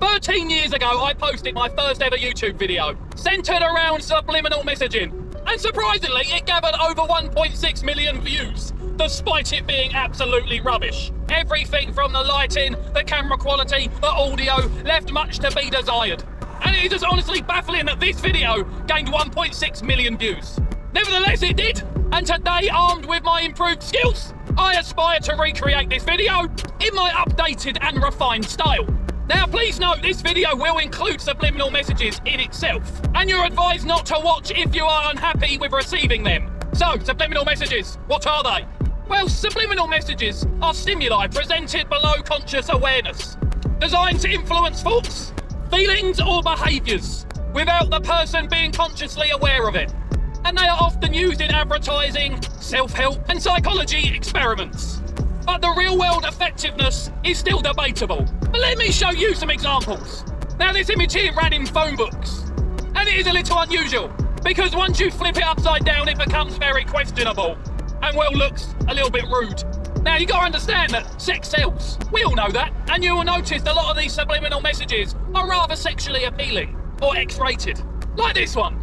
13 years ago, I posted my first ever YouTube video, centered around subliminal messaging. And surprisingly, it gathered over 1.6 million views, despite it being absolutely rubbish. Everything from the lighting, the camera quality, the audio, left much to be desired. And it is just honestly baffling that this video gained 1.6 million views. Nevertheless, it did. And today, armed with my improved skills, I aspire to recreate this video in my updated and refined style. Now, please note this video will include subliminal messages in itself, and you're advised not to watch if you are unhappy with receiving them. So, subliminal messages, what are they? Well, subliminal messages are stimuli presented below conscious awareness, designed to influence thoughts, feelings, or behaviours, without the person being consciously aware of it. And they are often used in advertising, self-help, and psychology experiments. But the real-world effectiveness is still debatable. But let me show you some examples. Now, this image here ran in phone books, and it is a little unusual, because once you flip it upside down, it becomes very questionable, and well, looks a little bit rude. Now, you gotta understand that sex sells. We all know that, and you will notice a lot of these subliminal messages are rather sexually appealing, or X-rated. Like this one,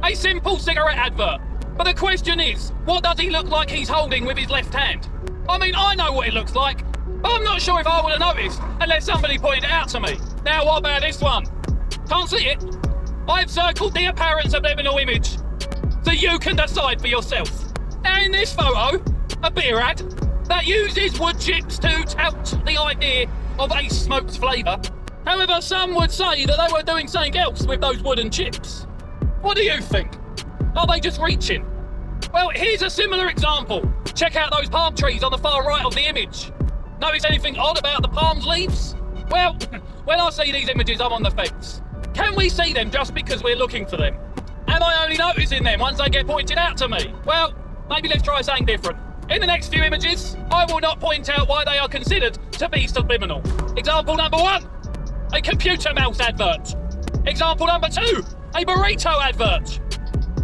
a simple cigarette advert. But the question is, what does he look like he's holding with his left hand? I mean, I know what it looks like, but I'm not sure if I would have noticed unless somebody pointed it out to me. Now, what about this one? Can't see it? I've circled the apparent subliminal image, so you can decide for yourself. Now, in this photo, a beer ad that uses wood chips to tout the idea of a smoked flavour. However, some would say that they were doing something else with those wooden chips. What do you think? Are they just reaching? Well, here's a similar example. Check out those palm trees on the far right of the image. Notice anything odd about the palm's leaves? Well, when I see these images, I'm on the fence. Can we see them just because we're looking for them? Am I only noticing them once they get pointed out to me? Well, maybe let's try something different. In the next few images, I will not point out why they are considered to be subliminal. Example number 1, a computer mouse advert. Example number 2, a burrito advert.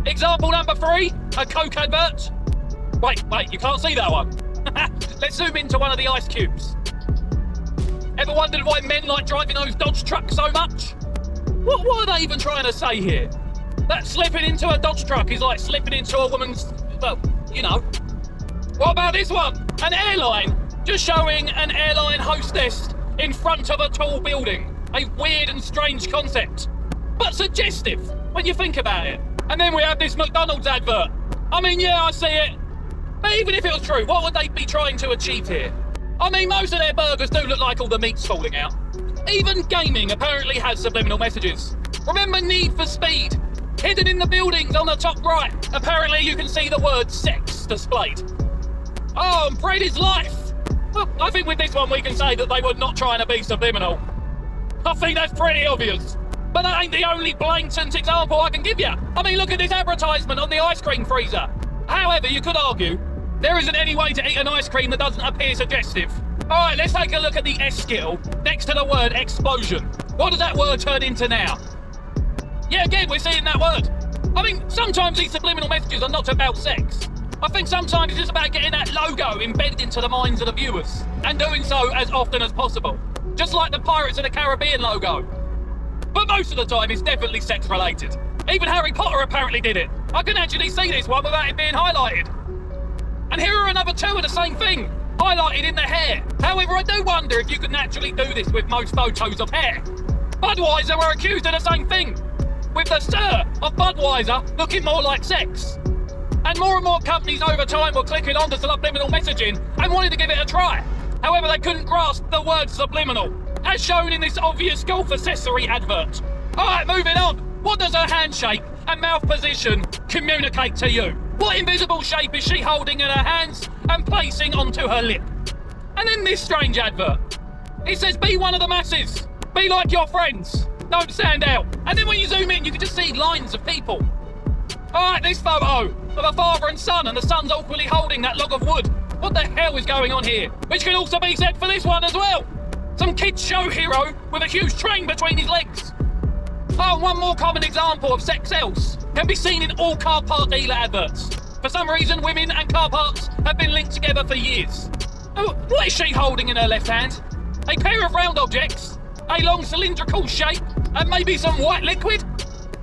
Example number 3, a Coke advert. Wait, you can't see that one. Let's zoom into one of the ice cubes. Ever wondered why men like driving those Dodge trucks so much? What are they even trying to say here? That slipping into a Dodge truck is like slipping into a woman's, well, you know. What about this one? An airline, just showing an airline hostess in front of a tall building. A weird and strange concept, but suggestive when you think about it. And then we have this McDonald's advert. I mean, yeah, I see it. But even if it was true, what would they be trying to achieve here? I mean, most of their burgers do look like all the meat's falling out. Even gaming apparently has subliminal messages. Remember Need for Speed? Hidden in the buildings on the top right. Apparently you can see the word sex displayed. Oh, and bread is life. Well, I think with this one we can say that they were not trying to be subliminal. I think that's pretty obvious. But that ain't the only blatant example I can give you. I mean, look at this advertisement on the ice cream freezer. However, you could argue there isn't any way to eat an ice cream that doesn't appear suggestive. All right, let's take a look at the S-skittle next to the word explosion. What does that word turn into now? Yeah, again, we're seeing that word. I mean, sometimes these subliminal messages are not about sex. I think sometimes it's just about getting that logo embedded into the minds of the viewers, and doing so as often as possible. Just like the Pirates of the Caribbean logo. But most of the time, it's definitely sex-related. Even Harry Potter apparently did it. I can actually see this one without it being highlighted. And here are another 2 of the same thing, highlighted in the hair. However, I do wonder if you can naturally do this with most photos of hair. Budweiser were accused of the same thing, with the stir of Budweiser looking more like sex. And more companies over time were clicking onto subliminal messaging and wanted to give it a try. However, they couldn't grasp the word subliminal, as shown in this obvious golf accessory advert. Alright, moving on. What does her hand shape and mouth position communicate to you? What invisible shape is she holding in her hands and placing onto her lip? And in this strange advert, it says, be one of the masses. Be like your friends. Don't stand out. And then when you zoom in, you can just see lines of people. Alright, this photo of a father and son, and the son's awkwardly holding that log of wood. What the hell is going on here? Which can also be said for this one as well. Some kid's show hero with a huge train between his legs. Oh, one more common example of sex sells can be seen in all car park dealer adverts. For some reason, women and car parks have been linked together for years. Oh, what is she holding in her left hand? A pair of round objects, A long cylindrical shape and maybe some white liquid?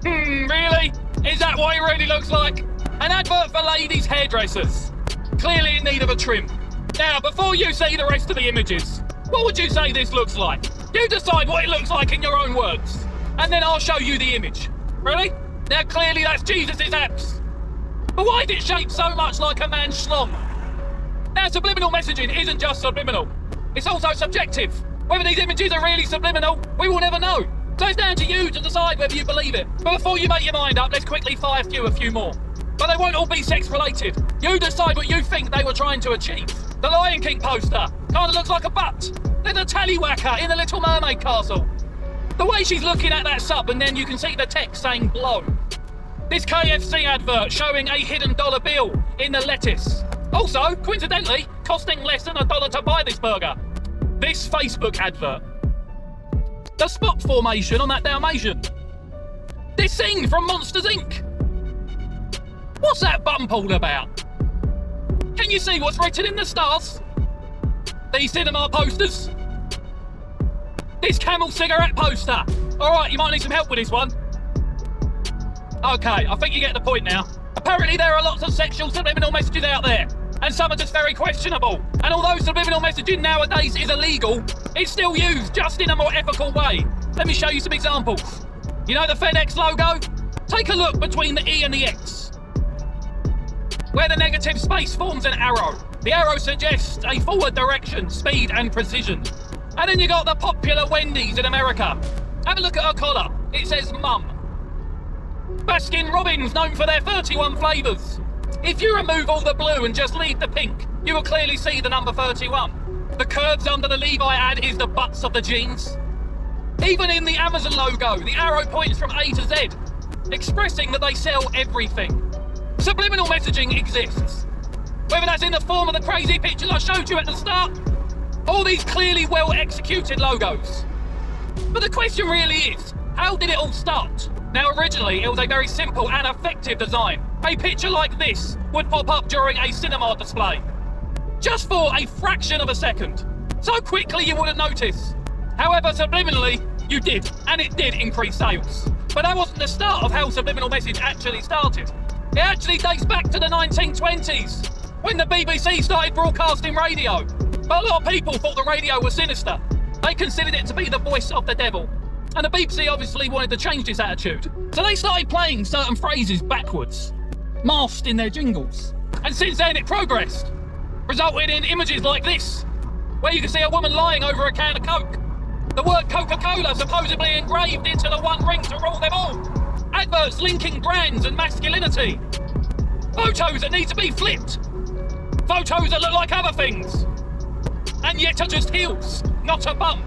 Really? Is that what it really looks like? An advert for ladies' hairdressers. Clearly in need of a trim. Now, before you see the rest of the images, what would you say this looks like? You decide what it looks like in your own words, and then I'll show you the image. Really? Now, clearly that's Jesus' abs. But why is it shaped so much like a man's schlong? Now, subliminal messaging isn't just subliminal. It's also subjective. Whether these images are really subliminal, we will never know. So it's down to you to decide whether you believe it. But before you make your mind up, let's quickly fire a few more. But they won't all be sex-related. You decide what you think they were trying to achieve. The Lion King poster kind of looks like a butt. There's a tallywhacker in the Little Mermaid castle. The way she's looking at that sub, and then you can see the text saying blow. This KFC advert showing a hidden dollar bill in the lettuce. Also, coincidentally, costing less than $1 to buy this burger. This Facebook advert. The spot formation on that Dalmatian. This scene from Monsters Inc. What's that bump all about? Can you see what's written in the stars? These cinema posters. This Camel cigarette poster. Alright, you might need some help with this one. Okay, I think you get the point now. Apparently there are lots of sexual subliminal messages out there, and some are just very questionable. And although subliminal messaging nowadays is illegal, it's still used just in a more ethical way. Let me show you some examples. You know the FedEx logo? Take a look between the E and the X, where the negative space forms an arrow. The arrow suggests a forward direction, speed and precision. And then you got the popular Wendy's in America. Have a look at her collar. It says Mum. Baskin Robbins, known for their 31 flavours. If you remove all the blue and just leave the pink, you will clearly see the number 31. The curves under the Levi ad is the butts of the jeans. Even in the Amazon logo, the arrow points from A to Z, expressing that they sell everything. Subliminal messaging exists. Whether that's in the form of the crazy pictures I showed you at the start, or these clearly well-executed logos. But the question really is, how did it all start? Now, originally, it was a very simple and effective design. A picture like this would pop up during a cinema display, just for a fraction of a second. So quickly you wouldn't notice. However, subliminally, you did, and it did increase sales. But that wasn't the start of how subliminal message actually started. It actually dates back to the 1920s, when the BBC started broadcasting radio. But a lot of people thought the radio was sinister. They considered it to be the voice of the devil. And the BBC obviously wanted to change this attitude. So they started playing certain phrases backwards, masked in their jingles. And since then it progressed, resulting in images like this, where you can see a woman lying over a can of Coke. The word Coca-Cola supposedly engraved into the one ring to rule them all. Adverts linking brands and masculinity. Photos that need to be flipped. Photos that look like other things. And yet are just heels, not a bum.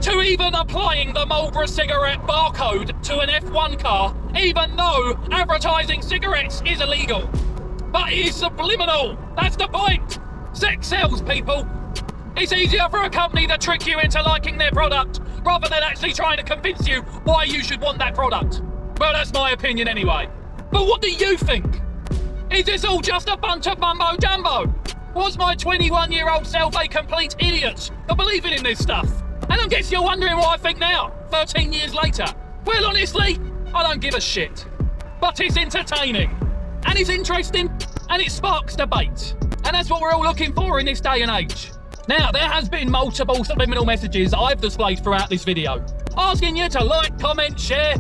To even applying the Marlboro cigarette barcode to an F1 car, even though advertising cigarettes is illegal. But it is subliminal, that's the point. Sex sells, people. It's easier for a company to trick you into liking their product, rather than actually trying to convince you why you should want that product. Well, that's my opinion anyway. But what do you think? Is this all just a bunch of mumbo jumbo? Was my 21-year-old self a complete idiot for believing in this stuff? And I guess you're wondering what I think now, 13 years later. Well, honestly, I don't give a shit. But it's entertaining, and it's interesting, and it sparks debate. And that's what we're all looking for in this day and age. Now, there has been multiple subliminal messages I've displayed throughout this video, asking you to like, comment, share,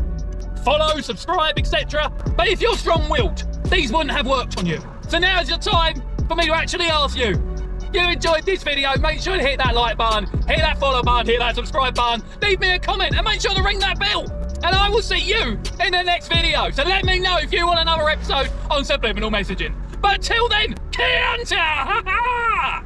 follow, subscribe, etc. But if you're strong-willed, these wouldn't have worked on you. So now's your time for me to actually ask you. If you enjoyed this video, make sure to hit that like button, hit that follow button, hit that subscribe button, leave me a comment and make sure to ring that bell. And I will see you in the next video. So let me know if you want another episode on subliminal messaging. But till then, Kuntah!